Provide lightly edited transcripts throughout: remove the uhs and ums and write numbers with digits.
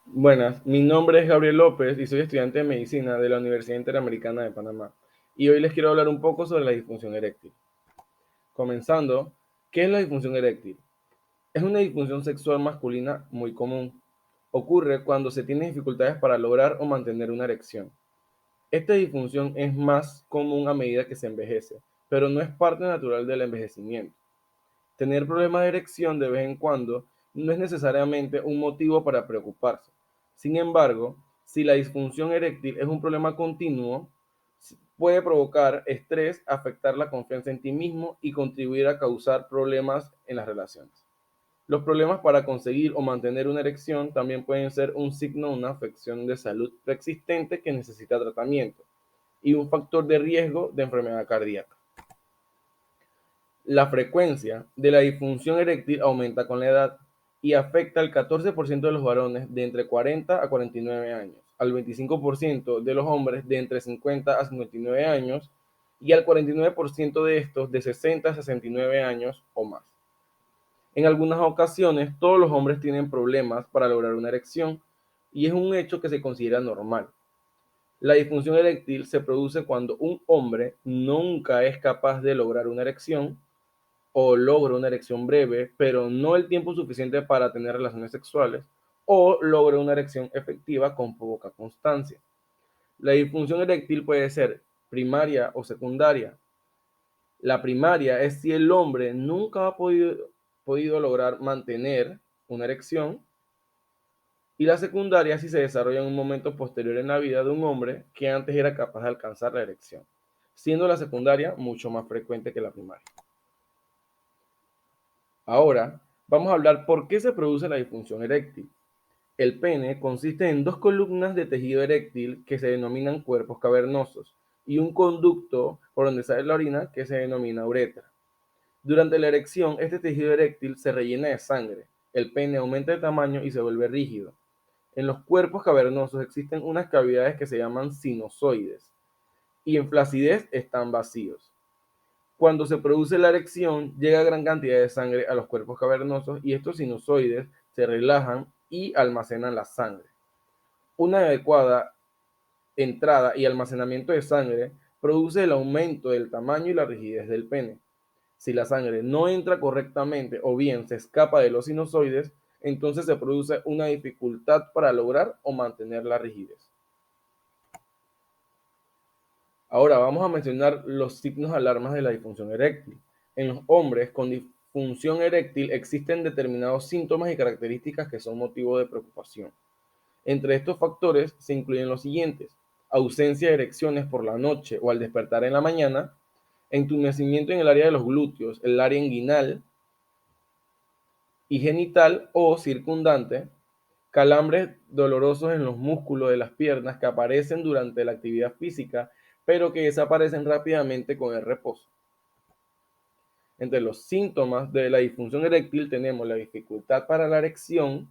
Buenas, mi nombre es Gabriel López y soy estudiante de medicina de la Universidad Interamericana de Panamá. Y hoy les quiero hablar un poco sobre la disfunción eréctil. Comenzando, ¿qué es la disfunción eréctil? Es una disfunción sexual masculina muy común. Ocurre cuando se tiene dificultades para lograr o mantener una erección. Esta disfunción es más común a medida que se envejece, pero no es parte natural del envejecimiento. Tener problemas de erección de vez en cuando no es necesariamente un motivo para preocuparse. Sin embargo, si la disfunción eréctil es un problema continuo, puede provocar estrés, afectar la confianza en ti mismo y contribuir a causar problemas en las relaciones. Los problemas para conseguir o mantener una erección también pueden ser un signo de una afección de salud preexistente que necesita tratamiento y un factor de riesgo de enfermedad cardíaca. La frecuencia de la disfunción eréctil aumenta con la edad y afecta al 14% de los varones de entre 40 a 49 años, al 25% de los hombres de entre 50 a 59 años y al 49% de estos de 60 a 69 años o más. En algunas ocasiones, todos los hombres tienen problemas para lograr una erección y es un hecho que se considera normal. La disfunción eréctil se produce cuando un hombre nunca es capaz de lograr una erección o logra una erección breve, pero no el tiempo suficiente para tener relaciones sexuales, o logra una erección efectiva con poca constancia. La disfunción eréctil puede ser primaria o secundaria. La primaria es si el hombre nunca ha podido lograr mantener una erección, y la secundaria si se desarrolla en un momento posterior en la vida de un hombre que antes era capaz de alcanzar la erección, siendo la secundaria mucho más frecuente que la primaria. Ahora, vamos a hablar por qué se produce la disfunción eréctil. El pene consiste en dos columnas de tejido eréctil que se denominan cuerpos cavernosos y un conducto por donde sale la orina que se denomina uretra. Durante la erección, este tejido eréctil se rellena de sangre, el pene aumenta de tamaño y se vuelve rígido. En los cuerpos cavernosos existen unas cavidades que se llaman sinusoides y en flacidez están vacíos. Cuando se produce la erección, llega gran cantidad de sangre a los cuerpos cavernosos y estos sinusoides se relajan y almacenan la sangre. Una adecuada entrada y almacenamiento de sangre produce el aumento del tamaño y la rigidez del pene. Si la sangre no entra correctamente o bien se escapa de los sinusoides, entonces se produce una dificultad para lograr o mantener la rigidez. Ahora vamos a mencionar los signos de alarmas de la disfunción eréctil. En los hombres con disfunción eréctil existen determinados síntomas y características que son motivo de preocupación. Entre estos factores se incluyen los siguientes: ausencia de erecciones por la noche o al despertar en la mañana, entumecimiento en el área de los glúteos, el área inguinal y genital o circundante, calambres dolorosos en los músculos de las piernas que aparecen durante la actividad física, pero que desaparecen rápidamente con el reposo. Entre los síntomas de la disfunción eréctil tenemos la dificultad para la erección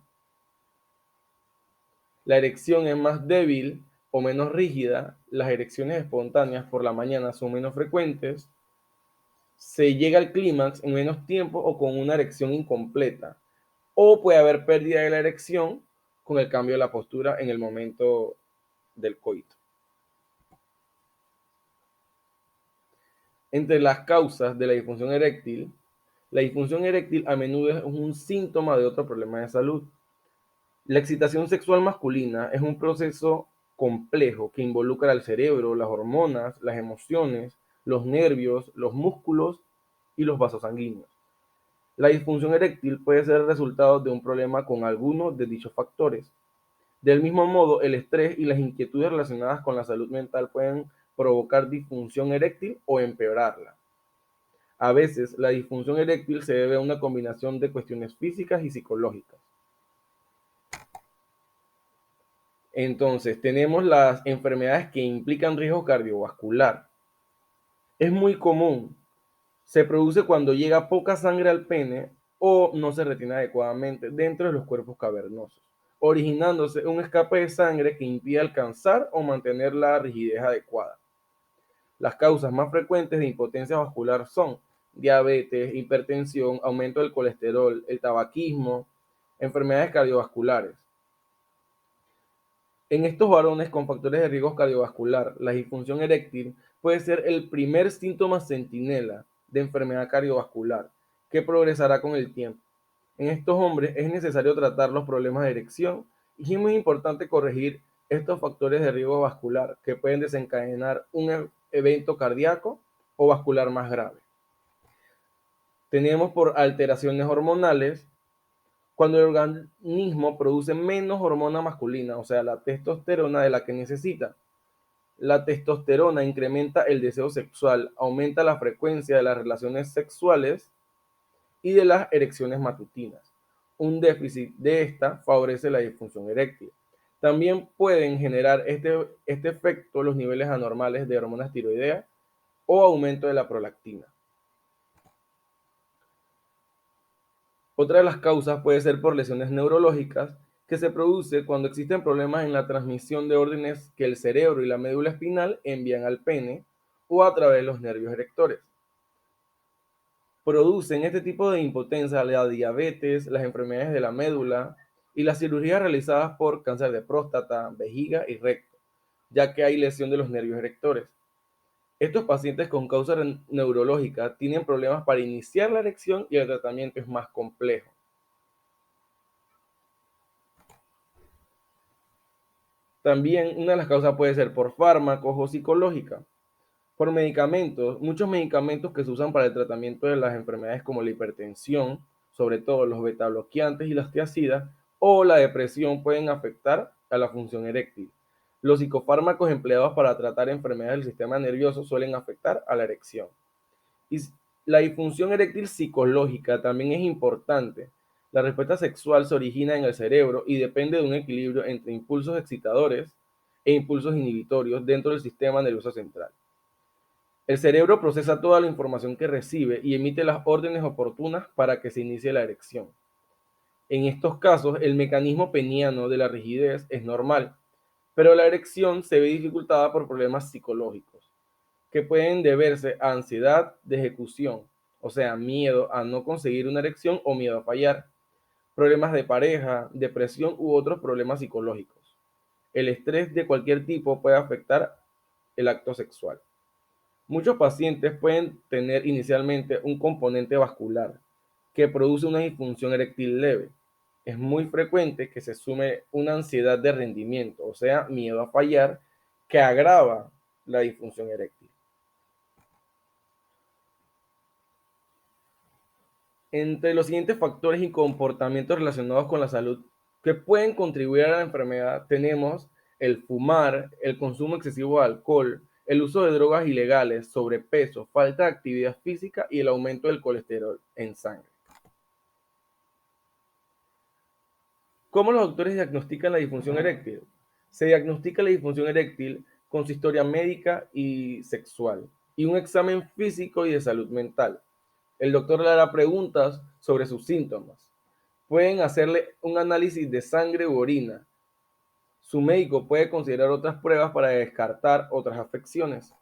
es más débil o menos rígida, las erecciones espontáneas por la mañana son menos frecuentes, se llega al clímax en menos tiempo o con una erección incompleta, o puede haber pérdida de la erección con el cambio de la postura en el momento del coito. Entre las causas de la disfunción eréctil a menudo es un síntoma de otro problema de salud. La excitación sexual masculina es un proceso complejo que involucra al cerebro, las hormonas, las emociones, los nervios, los músculos y los vasos sanguíneos. La disfunción eréctil puede ser el resultado de un problema con alguno de dichos factores. Del mismo modo, el estrés y las inquietudes relacionadas con la salud mental pueden provocar disfunción eréctil o empeorarla. A veces, la disfunción eréctil se debe a una combinación de cuestiones físicas y psicológicas. Entonces, tenemos las enfermedades que implican riesgo cardiovascular. Es muy común. Se produce cuando llega poca sangre al pene o no se retiene adecuadamente dentro de los cuerpos cavernosos, originándose un escape de sangre que impide alcanzar o mantener la rigidez adecuada. Las causas más frecuentes de impotencia vascular son diabetes, hipertensión, aumento del colesterol, el tabaquismo, enfermedades cardiovasculares. En estos varones con factores de riesgo cardiovascular, la disfunción eréctil puede ser el primer síntoma centinela de enfermedad cardiovascular que progresará con el tiempo. En estos hombres es necesario tratar los problemas de erección y es muy importante corregir estos factores de riesgo vascular que pueden desencadenar un evento cardíaco o vascular más grave. Tenemos por alteraciones hormonales, cuando el organismo produce menos hormona masculina, o sea, la testosterona de la que necesita. La testosterona incrementa el deseo sexual, aumenta la frecuencia de las relaciones sexuales y de las erecciones matutinas. Un déficit de esta favorece la disfunción eréctil. También pueden generar este efecto los niveles anormales de hormonas tiroideas o aumento de la prolactina. Otra de las causas puede ser por lesiones neurológicas que se produce cuando existen problemas en la transmisión de órdenes que el cerebro y la médula espinal envían al pene o a través de los nervios erectores. Producen este tipo de impotencia la diabetes, las enfermedades de la médula y las cirugías realizadas por cáncer de próstata, vejiga y recto, ya que hay lesión de los nervios erectores. Estos pacientes con causa neurológica tienen problemas para iniciar la erección y el tratamiento es más complejo. También una de las causas puede ser por fármacos o psicológica, por medicamentos, muchos medicamentos que se usan para el tratamiento de las enfermedades como la hipertensión, sobre todo los beta bloqueantes y las tiazidas, o la depresión pueden afectar a la función eréctil. Los psicofármacos empleados para tratar enfermedades del sistema nervioso suelen afectar a la erección. Y la disfunción eréctil psicológica también es importante. La respuesta sexual se origina en el cerebro y depende de un equilibrio entre impulsos excitadores e impulsos inhibitorios dentro del sistema nervioso central. El cerebro procesa toda la información que recibe y emite las órdenes oportunas para que se inicie la erección. En estos casos, el mecanismo peniano de la rigidez es normal, pero la erección se ve dificultada por problemas psicológicos, que pueden deberse a ansiedad de ejecución, o sea, miedo a no conseguir una erección o miedo a fallar, problemas de pareja, depresión u otros problemas psicológicos. El estrés de cualquier tipo puede afectar el acto sexual. Muchos pacientes pueden tener inicialmente un componente vascular que produce una disfunción eréctil leve. Es muy frecuente que se sume una ansiedad de rendimiento, o sea, miedo a fallar, que agrava la disfunción eréctil. Entre los siguientes factores y comportamientos relacionados con la salud que pueden contribuir a la enfermedad tenemos el fumar, el consumo excesivo de alcohol, el uso de drogas ilegales, sobrepeso, falta de actividad física y el aumento del colesterol en sangre. ¿Cómo los doctores diagnostican la disfunción eréctil? Se diagnostica la disfunción eréctil con su historia médica y sexual y un examen físico y de salud mental. El doctor le hará preguntas sobre sus síntomas. Pueden hacerle un análisis de sangre u orina. Su médico puede considerar otras pruebas para descartar otras afecciones.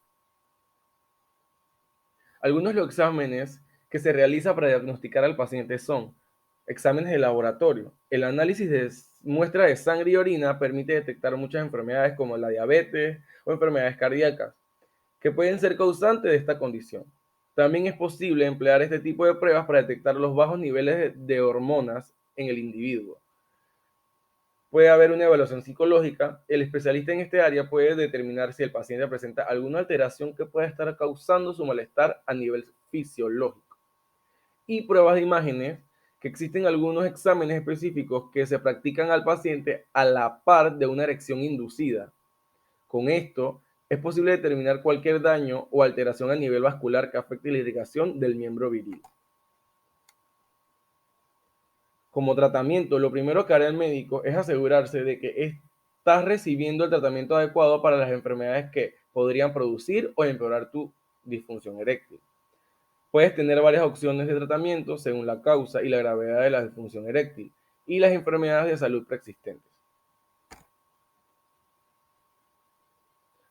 Algunos de los exámenes que se realiza para diagnosticar al paciente son exámenes de laboratorio. El análisis de muestra de sangre y orina permite detectar muchas enfermedades como la diabetes o enfermedades cardíacas, que pueden ser causantes de esta condición. También es posible emplear este tipo de pruebas para detectar los bajos niveles de hormonas en el individuo. Puede haber una evaluación psicológica. El especialista en este área puede determinar si el paciente presenta alguna alteración que pueda estar causando su malestar a nivel fisiológico. Y pruebas de imágenes, que existen algunos exámenes específicos que se practican al paciente a la par de una erección inducida. Con esto, es posible determinar cualquier daño o alteración a nivel vascular que afecte la irrigación del miembro viril. Como tratamiento, lo primero que hará el médico es asegurarse de que estás recibiendo el tratamiento adecuado para las enfermedades que podrían producir o empeorar tu disfunción eréctil. Puedes tener varias opciones de tratamiento según la causa y la gravedad de la disfunción eréctil y las enfermedades de salud preexistentes.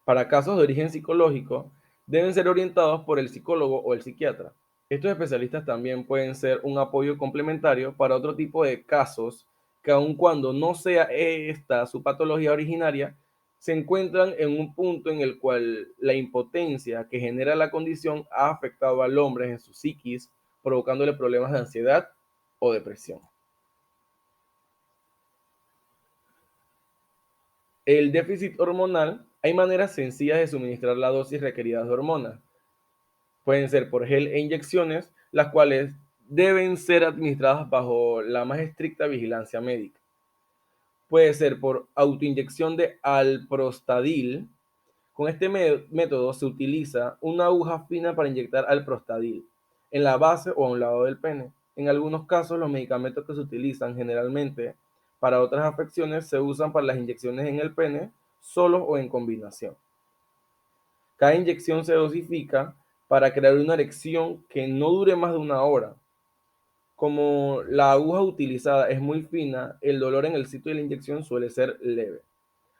Para casos de origen psicológico, deben ser orientados por el psicólogo o el psiquiatra. Estos especialistas también pueden ser un apoyo complementario para otro tipo de casos que aun cuando no sea esta su patología originaria, se encuentran en un punto en el cual la impotencia que genera la condición ha afectado al hombre en su psiquis, provocándole problemas de ansiedad o depresión. El déficit hormonal, hay maneras sencillas de suministrar la dosis requerida de hormonas. Pueden ser por gel e inyecciones, las cuales deben ser administradas bajo la más estricta vigilancia médica. Puede ser por autoinyección de alprostadil. Con este método se utiliza una aguja fina para inyectar alprostadil en la base o a un lado del pene. En algunos casos, los medicamentos que se utilizan generalmente para otras afecciones se usan para las inyecciones en el pene, solos o en combinación. Cada inyección se dosifica para crear una erección que no dure más de una hora. Como la aguja utilizada es muy fina, el dolor en el sitio de la inyección suele ser leve.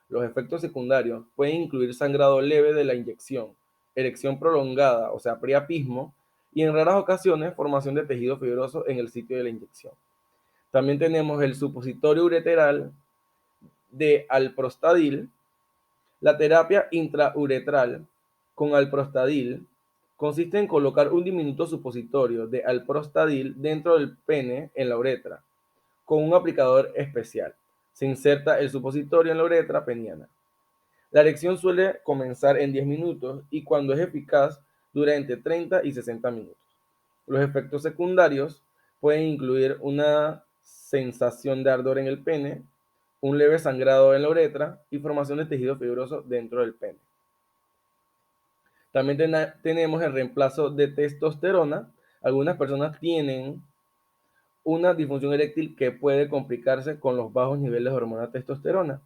Los efectos secundarios pueden incluir sangrado leve de la inyección, erección prolongada, o sea, priapismo, y en raras ocasiones formación de tejido fibroso en el sitio de la inyección. También tenemos el supositorio ureteral de alprostadil. La terapia intrauretral con alprostadil consiste en colocar un diminuto supositorio de alprostadil dentro del pene en la uretra con un aplicador especial. Se inserta el supositorio en la uretra peniana. La erección suele comenzar en 10 minutos y cuando es eficaz dura entre 30 y 60 minutos. Los efectos secundarios pueden incluir una sensación de ardor en el pene, un leve sangrado en la uretra y formación de tejido fibroso dentro del pene. También tenemos el reemplazo de testosterona. Algunas personas tienen una disfunción eréctil que puede complicarse con los bajos niveles de hormona testosterona.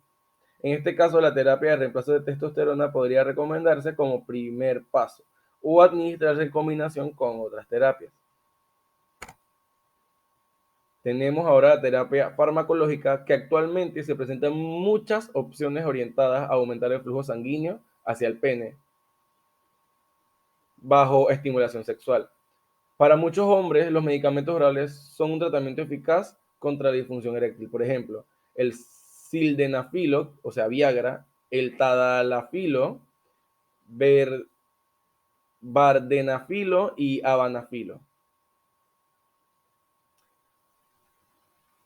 En este caso, la terapia de reemplazo de testosterona podría recomendarse como primer paso o administrarse en combinación con otras terapias. Tenemos ahora la terapia farmacológica, que actualmente se presentan muchas opciones orientadas a aumentar el flujo sanguíneo hacia el pene bajo estimulación sexual. Para muchos hombres, los medicamentos orales son un tratamiento eficaz contra la disfunción eréctil. Por ejemplo, el sildenafilo, o sea, Viagra, el tadalafilo, vardenafilo y avanafilo.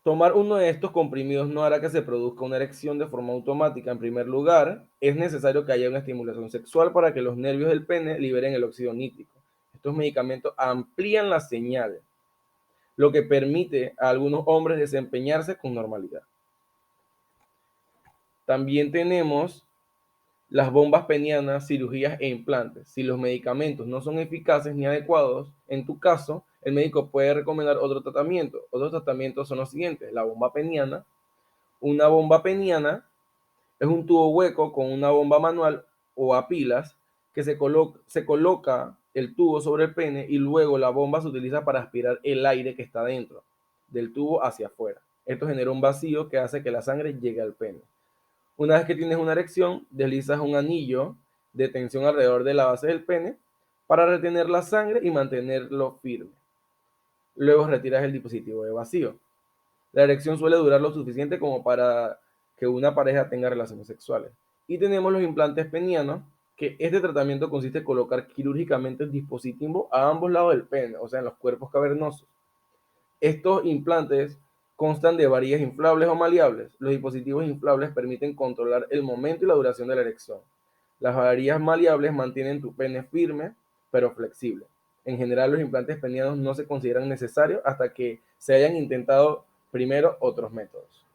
Tomar uno de estos comprimidos no hará que se produzca una erección de forma automática. En primer lugar, es necesario que haya una estimulación sexual para que los nervios del pene liberen el óxido nítrico. Estos medicamentos amplían la señal, lo que permite a algunos hombres desempeñarse con normalidad. También tenemos las bombas penianas, cirugías e implantes. Si los medicamentos no son eficaces ni adecuados, en tu caso, el médico puede recomendar otro tratamiento. Otros tratamientos son los siguientes: la bomba peniana. Una bomba peniana es un tubo hueco con una bomba manual o a pilas que se coloca el tubo sobre el pene y luego la bomba se utiliza para aspirar el aire que está dentro del tubo hacia afuera. Esto genera un vacío que hace que la sangre llegue al pene. Una vez que tienes una erección, deslizas un anillo de tensión alrededor de la base del pene para retener la sangre y mantenerlo firme. Luego retiras el dispositivo de vacío. La erección suele durar lo suficiente como para que una pareja tenga relaciones sexuales. Y tenemos los implantes penianos, que este tratamiento consiste en colocar quirúrgicamente el dispositivo a ambos lados del pene, o sea, en los cuerpos cavernosos. Estos implantes constan de varillas inflables o maleables. Los dispositivos inflables permiten controlar el momento y la duración de la erección. Las varillas maleables mantienen tu pene firme, pero flexible. En general, los implantes penianos no se consideran necesarios hasta que se hayan intentado primero otros métodos.